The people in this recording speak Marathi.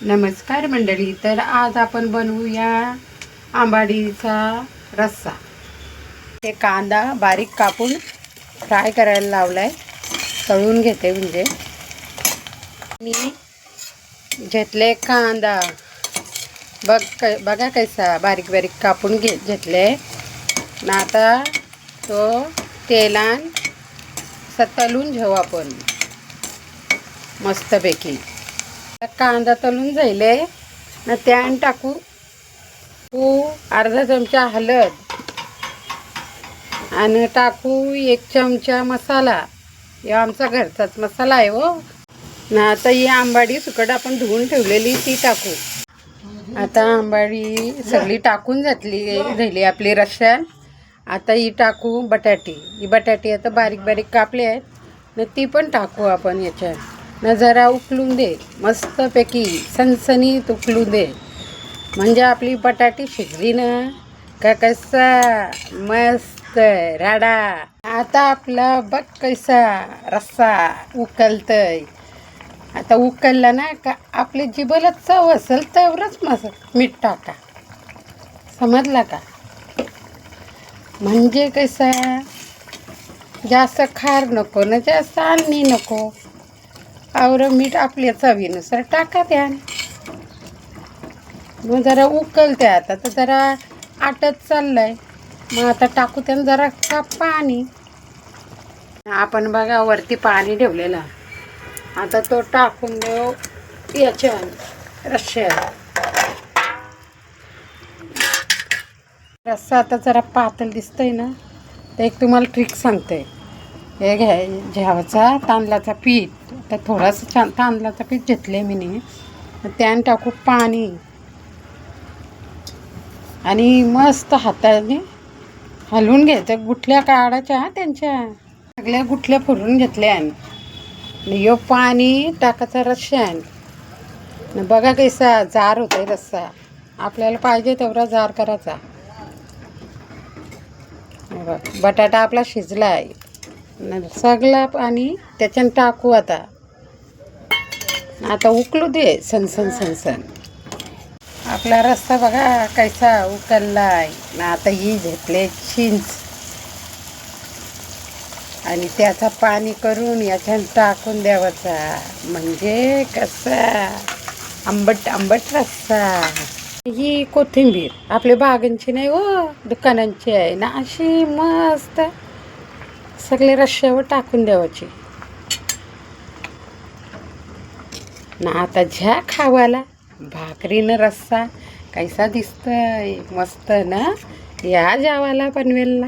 नमस्कार मंडळी. तर आज आपण बनवूया आंबाडीचा रस्सा. हे कांदा बारीक कापून फ्राय करायला लावलाय, तळून घेते. म्हणजे मी घेतले कांदा, बघा कैसा बारीक बारीक कापून घेतले ना. आता तो तेलान तळून घेऊ आपण मस्तपैकी. कांदा तळून जाईले ना, त्यान टाकू अर्धा चमचा हळद आणि टाकू 1 चमचा मसाला. या आमचा घरचाच मसाला आहे हो ना. आता ही आंबाडी सुकट आपण धुवून ठेवलेली ती टाकू. आता आंबाडी सगळी टाकून झाली आपली रश्श्यात. आता ही टाकू बटाटी. ही बटाटी आता बारीक बारीक कापले आहेत ना, ती पण टाकू आपण याच्यात ना. जरा उकळून दे मस्तपैकी, सणसणीत उकळून दे. म्हणजे आपली बटाटी शिजली ना का कसा मस्त राडा. आता आपला बघ कैसा रस्सा उकलतय. आता उकलला ना का आपल्या जिभेला चव असेल तेवढंच मीठ टाका, समजला का? म्हणजे कैसा जास्त खार नको ना, जास्त आलणी नको. आवरं मीठ आपल्या चवीनुसार टाका द्या. मग जरा उकलते. आता तर जरा आटत चाललंय. मग आता टाकू त्यानं जरा का पाणी. आपण बघा वरती पाणी ठेवलेला, आता तो टाकून देऊ याच्या रश्श्यात. रस्सा आता जरा पातळ दिसतंय ना, तर एक तुम्हाला ट्रिक सांगते. हे घ्यायचा तांदळाचा पीठ. तर थोडंसं तांदळाचं पीठ घेतले मी, त्यानं टाकू पाणी आणि मस्त हाताने हलवून घ्यायचं. गुठल्या काढायच्या त्यांच्या सगळ्या गुठल्या फुरून घेतल्या आणि यो पाणी टाकायचा रश्श्यात. बघा कैसा जार होतोय रस्सा. आपल्याला पाहिजे तेवढा जार करायचा. बटाटा आपला शिजला आहे, सगळा पाणी त्याच्यानं टाकू. आता उकळू दे सनसन सनसन. आपला रस्सा बघा कैसा उकळलाय ना. आता ही घेतले चिंच आणि त्याचा पाणी करून याच्यानं टाकून द्यावाचा. म्हणजे कसा आंबट आंबट रस्सा. ही कोथिंबीर आपल्या बागांची नाही हो, दुकानांची आहे ना. अशी मस्त सगळे रश्श्यावर टाकून द्यावाची ना. आता ज्या खावाला भाकरीनं रस्सा कैसा दिसतंय मस्त ना. या जेवायला पनवेलला.